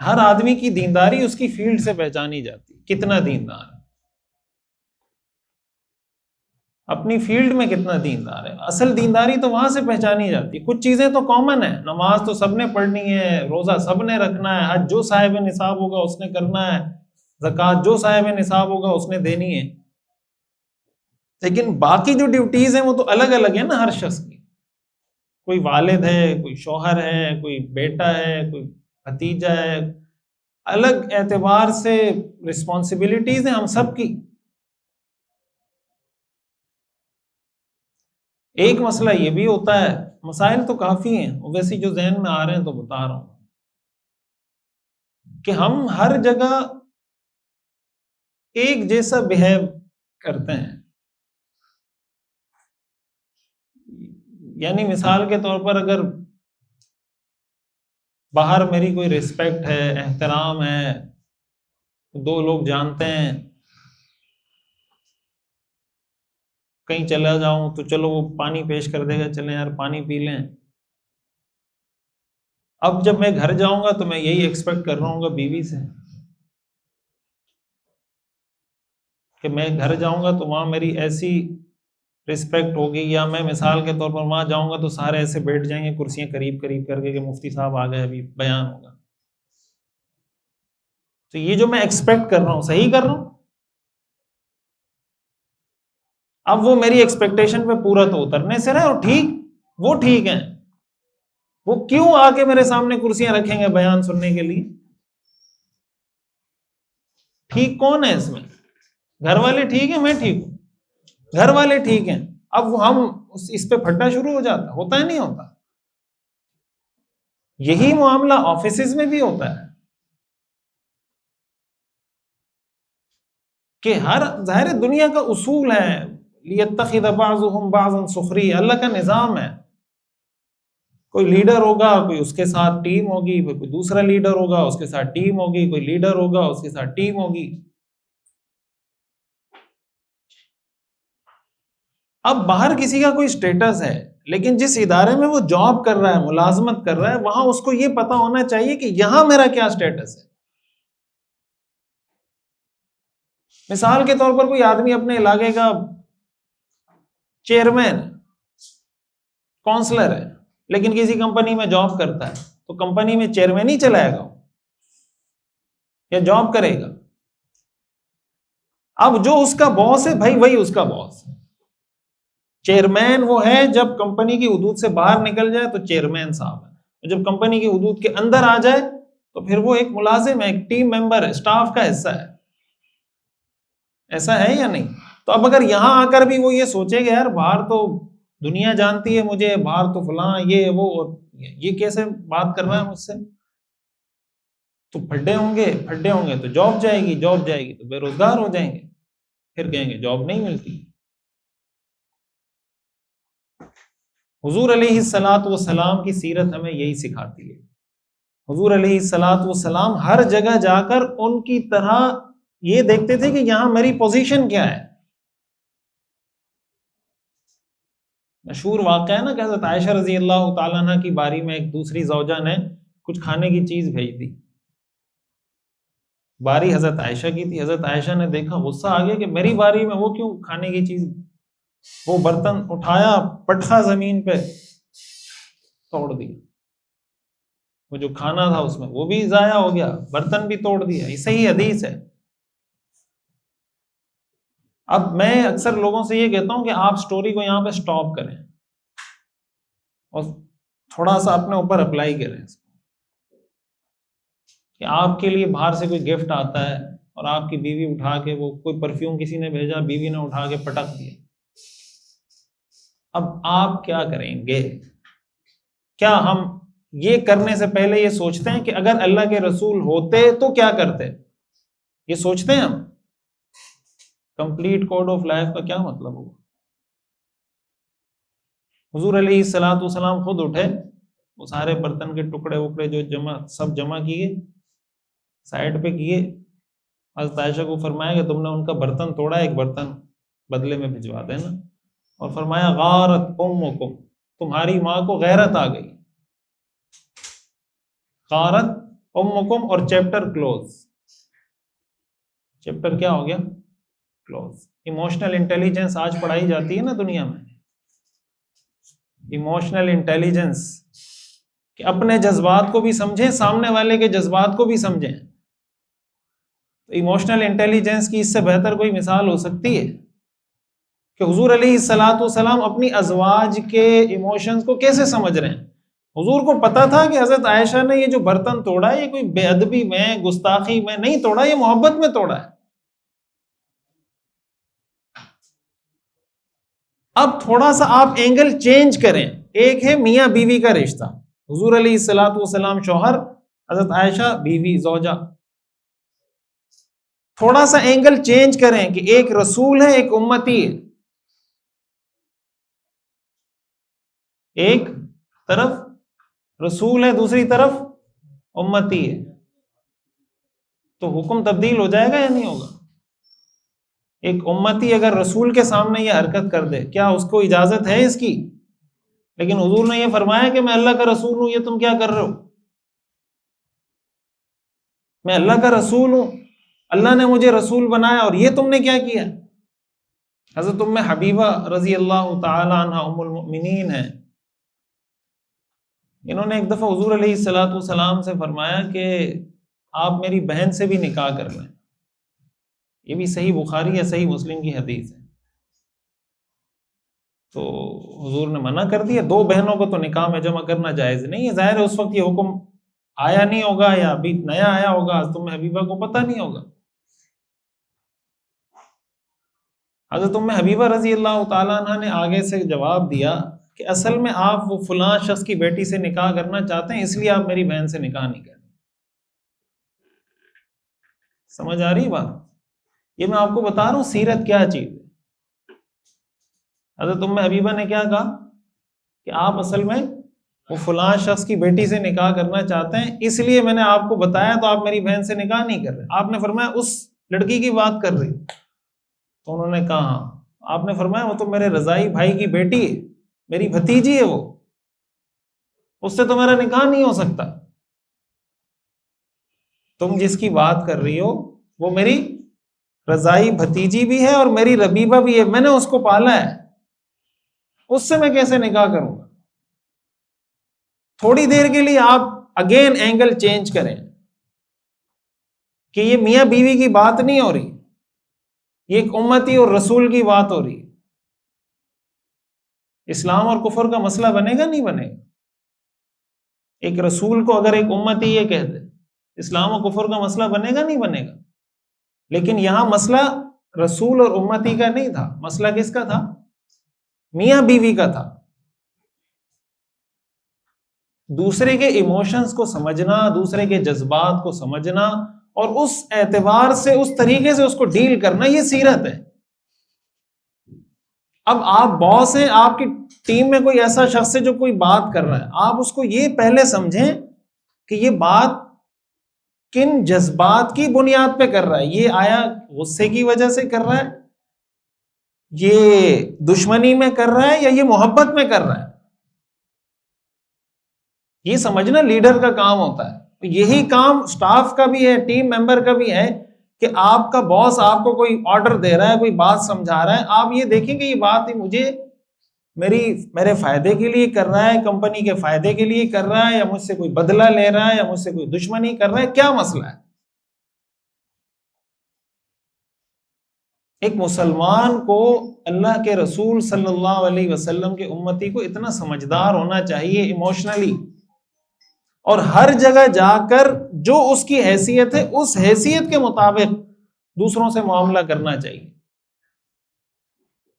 ہر آدمی کی دینداری اس کی فیلڈ سے پہچانی جاتی ہے، کتنا دیندار ہے، اپنی فیلڈ میں کتنا دیندار ہے۔ اصل دینداری تو وہاں سے پہچانی جاتی ہے۔ کچھ چیزیں تو کامن ہیں، نماز تو سب نے پڑھنی ہے، روزہ سب نے رکھنا ہے، حج جو صاحب نصاب ہوگا اس نے کرنا ہے، زکوٰۃ جو صاحب نصاب ہوگا اس نے دینی ہے، لیکن باقی جو ڈیوٹیز ہیں وہ تو الگ الگ ہیں نا ہر شخص کی۔ کوئی والد ہے، کوئی شوہر ہے، کوئی بیٹا ہے، کوئی بھتیجا ہے، الگ اعتبار سے رسپانسبلٹیز ہیں ہم سب کی۔ ایک مسئلہ یہ بھی ہوتا ہے، مسائل تو کافی ہیں، ویسے جو ذہن میں آ رہے ہیں تو بتا رہا ہوں، کہ ہم ہر جگہ ایک جیسا بہیو کرتے ہیں۔ یعنی مثال کے طور پر اگر باہر میری کوئی رسپیکٹ ہے، احترام ہے، دو لوگ جانتے ہیں، کہیں چلا جاؤں تو چلو وہ پانی پیش کر دے گا، چلیں یار پانی پی لیں۔ اب جب میں گھر جاؤں گا تو میں یہی ایکسپیکٹ کر رہا ہوں گا بیوی سے کہ میں گھر جاؤں گا تو وہاں میری ایسی رسپیکٹ ہوگی، یا میں مثال کے طور پر وہاں جاؤں گا تو سارے ایسے بیٹھ جائیں گے کرسیاں قریب قریب کر کے کہ مفتی صاحب آ گئے ابھی بیان ہوگا۔ تو یہ جو میں ایکسپیکٹ کر رہا ہوں صحیح کر رہا ہوں؟ اب وہ میری ایکسپیکٹیشن پہ پورا تو اترنے سے رہے، اور ٹھیک وہ ٹھیک ہیں، وہ کیوں آ کے میرے سامنے کرسیاں رکھیں گے بیان سننے کے لیے؟ ٹھیک کون ہے اس میں؟ گھر والے ٹھیک ہیں، میں ٹھیک ہوں؟ گھر والے ٹھیک ہیں، اب ہم اس پہ پھٹنا شروع ہو جاتا ہوتا ہے، نہیں ہوتا؟ یہی معاملہ آفیسز میں بھی ہوتا ہے کہ ہر ظاہر دنیا کا اصول ہے، لِيَتَّخِذَ بَعْضُهُمْ بَعْضًا سُخْرِيًّا، اللہ کا نظام ہے۔ کوئی لیڈر ہوگا، کوئی اس کے ساتھ ٹیم ہوگی، کوئی دوسرا لیڈر ہوگا اس کے ساتھ ٹیم ہوگی، کوئی لیڈر ہوگا اس کے ساتھ ٹیم ہوگی۔ اب باہر کسی کا کوئی سٹیٹس ہے، لیکن جس ادارے میں وہ جاب کر رہا ہے، ملازمت کر رہا ہے، وہاں اس کو یہ پتا ہونا چاہیے کہ یہاں میرا کیا سٹیٹس ہے۔ مثال کے طور پر کوئی آدمی اپنے علاقے کا چیئرمین، کونسلر ہے، لیکن کسی کمپنی میں جاب کرتا ہے، تو کمپنی میں چیئرمین ہی چلائے گا یا جاب کرے گا؟ اب جو اس کا باس ہے بھائی وہی اس کا باس ہے۔ چیئرمین وہ ہے جب کمپنی کی حدود سے باہر نکل جائے تو چیئرمین صاحب ہے، جب کمپنی کی حدود کے اندر آ جائے تو پھر وہ ایک ملازم ہے، ایک ٹیم ممبر ہے، اسٹاف کا حصہ ہے۔ ایسا ہے یا نہیں؟ تو اب اگر یہاں آ کر بھی وہ یہ سوچے گا یار باہر تو دنیا جانتی ہے مجھے، باہر تو فلاں یہ وہ، یہ کیسے بات کر رہا ہے مجھ سے، تو پھڈے ہوں گے تو جاب جائے گی تو بے روزگار ہو جائیں گے، پھر کہیں گے جاب نہیں ملتی۔ حضور علیہ الصلوۃ والسلام کی سیرت ہمیں یہی سکھاتی ہے۔ حضور علیہ الصلوۃ والسلام ہر جگہ جا کر ان کی طرح یہ دیکھتے تھے کہ یہاں میری پوزیشن کیا ہے۔ مشہور واقعہ ہے نا کہ حضرت عائشہ رضی اللہ تعالیٰ عنہ کی باری میں ایک دوسری زوجہ نے کچھ کھانے کی چیز بھیج دی، باری حضرت عائشہ کی تھی، حضرت عائشہ نے دیکھا، غصہ آ گیا کہ میری باری میں وہ کیوں کھانے کی چیز، وہ برتن اٹھایا، پٹخا زمین پہ توڑ دیا، وہ جو کھانا تھا اس میں وہ بھی ضائع ہو گیا، برتن بھی توڑ دیا۔ یہ صحیح حدیث ہے۔ اب میں اکثر لوگوں سے یہ کہتا ہوں کہ آپ سٹوری کو یہاں پہ سٹاپ کریں اور تھوڑا سا اپنے اوپر اپلائی کریں اس کو، کہ آپ کے لیے باہر سے کوئی گفٹ آتا ہے اور آپ کی بیوی اٹھا کے، وہ کوئی پرفیوم کسی نے بھیجا، بیوی نے اٹھا کے پٹک دیا، اب آپ کیا کریں گے؟ کیا ہم یہ کرنے سے پہلے یہ سوچتے ہیں کہ اگر اللہ کے رسول ہوتے تو کیا کرتے؟ یہ سوچتے ہیں ہم؟ کمپلیٹ کوڈ آف لائف کا کیا مطلب ہوگا؟ حضور علیہ الصلوۃ والسلام خود اٹھے، وہ سارے برتن کے ٹکڑے وکڑے جو سب جمع کیے، سائڈ پہ کیے، حضرت عائشہ کو فرمایا کہ تم نے ان کا برتن توڑا، ایک برتن بدلے میں بھجوا دینا، اور فرمایا غارت امکم، تمہاری ماں کو غیرت آ گئی۔ غارت امکم اور چیپٹر کلوز. چیپٹر کیا ہو گیا؟ کلوز. ایموشنل انٹیلیجنس آج پڑھائی جاتی ہے نا دنیا میں. ایموشنل انٹیلیجنس کہ اپنے جذبات کو بھی سمجھیں, سامنے والے کے جذبات کو بھی سمجھیں. ایموشنل انٹیلیجنس کی اس سے بہتر کوئی مثال ہو سکتی ہے کہ حضور علیہ الصلوۃ والسلام اپنی ازواج کے ایموشنز کو کیسے سمجھ رہے ہیں. حضور کو پتا تھا کہ حضرت عائشہ نے یہ جو برتن توڑا ہے یہ کوئی بے ادبی میں, گستاخی میں نہیں توڑا, یہ محبت میں توڑا ہے. اب تھوڑا سا آپ اینگل چینج کریں. ایک ہے میاں بیوی کا رشتہ, حضور علیہ الصلوۃ والسلام شوہر, حضرت عائشہ بیوی زوجہ. تھوڑا سا اینگل چینج کریں کہ ایک رسول ہے ایک امتی ہے. ایک طرف رسول ہے دوسری طرف امتی ہے, تو حکم تبدیل ہو جائے گا یا نہیں ہوگا؟ ایک امتی اگر رسول کے سامنے یہ حرکت کر دے, کیا اس کو اجازت ہے اس کی؟ لیکن حضور نے یہ فرمایا کہ میں اللہ کا رسول ہوں, یہ تم کیا کر رہے ہو؟ میں اللہ کا رسول ہوں, اللہ نے مجھے رسول بنایا اور یہ تم نے کیا کیا؟ حضرت ام حبیبہ رضی اللہ تعالی عنہ ام المؤمنین ہیں, انہوں نے ایک دفعہ حضور علیہ الصلوۃ والسلام سے فرمایا کہ آپ میری بہن سے بھی نکاح کر لیں. یہ بھی صحیح بخاری یا صحیح مسلم کی حدیث ہے. تو حضور نے منع کر دیا. 2 بہنوں کو تو نکاح میں جمع کرنا جائز نہیں ہے. ظاہر ہے اس وقت یہ حکم آیا نہیں ہوگا یا ابھی نیا آیا ہوگا, حضرت ام حبیبہ کو پتہ نہیں ہوگا. حضرت ام حبیبہ رضی اللہ تعالیٰ عنہ نے آگے سے جواب دیا کہ اصل میں آپ وہ فلاں شخص کی بیٹی سے نکاح کرنا چاہتے ہیں, اس لیے آپ میری بہن سے نکاح نہیں کریں. سمجھ آ رہی بات؟ یہ میں آپ کو بتا رہا ہوں سیرت کیا چیز ہے. حضرت ام حبیبہ نے کیا کہا کہ آپ اصل میں وہ فلاں شخص کی بیٹی سے نکاح کرنا چاہتے ہیں, اس لیے میں نے آپ کو بتایا, تو آپ میری بہن سے نکاح نہیں کر رہے. آپ نے فرمایا اس لڑکی کی بات کر رہی, تو انہوں نے کہا ہاں. آپ نے فرمایا وہ تو میرے رضائی بھائی کی بیٹی ہے, میری بھتیجی ہے, وہ اس سے تو میرا نکاح نہیں ہو سکتا. تم جس کی بات کر رہی ہو وہ میری رضائی بھتیجی بھی ہے اور میری ربیبہ بھی ہے, میں نے اس کو پالا ہے, اس سے میں کیسے نکاح کروں گا؟ تھوڑی دیر کے لیے آپ اگین اینگل چینج کریں کہ یہ میاں بیوی کی بات نہیں ہو رہی, یہ ایک امتی اور رسول کی بات ہو رہی ہے. اسلام اور کفر کا مسئلہ بنے گا نہیں بنے گا؟ ایک رسول کو اگر ایک امتی یہ کہہ دے, اسلام و کفر کا مسئلہ بنے گا نہیں بنے گا؟ لیکن یہاں مسئلہ رسول اور امتی کا نہیں تھا, مسئلہ کس کا تھا؟ میاں بیوی کا تھا. دوسرے کے ایموشنز کو سمجھنا, دوسرے کے جذبات کو سمجھنا اور اس اعتبار سے اس طریقے سے اس کو ڈیل کرنا, یہ سیرت ہے. اب آپ باس ہیں, آپ کی ٹیم میں کوئی ایسا شخص ہے جو کوئی بات کر رہا ہے, آپ اس کو یہ پہلے سمجھیں کہ یہ بات کن جذبات کی بنیاد پہ کر رہا ہے. یہ آیا غصے کی وجہ سے کر رہا ہے, یہ دشمنی میں کر رہا ہے, یا یہ محبت میں کر رہا ہے. یہ سمجھنا لیڈر کا کام ہوتا ہے. یہی کام سٹاف کا بھی ہے, ٹیم ممبر کا بھی ہے کہ آپ کا باس آپ کو کوئی آرڈر دے رہا ہے, کوئی بات سمجھا رہا ہے, آپ یہ دیکھیں کہ یہ بات ہی مجھے میرے فائدے کے لیے کر رہا ہے, کمپنی کے فائدے کے لیے کر رہا ہے, یا مجھ سے کوئی بدلہ لے رہا ہے, یا مجھ سے کوئی دشمنی کر رہا ہے, کیا مسئلہ ہے؟ ایک مسلمان کو اللہ کے رسول صلی اللہ علیہ وسلم کے امتی کو اتنا سمجھدار ہونا چاہیے ایموشنلی, اور ہر جگہ جا کر جو اس کی حیثیت ہے اس حیثیت کے مطابق دوسروں سے معاملہ کرنا چاہیے.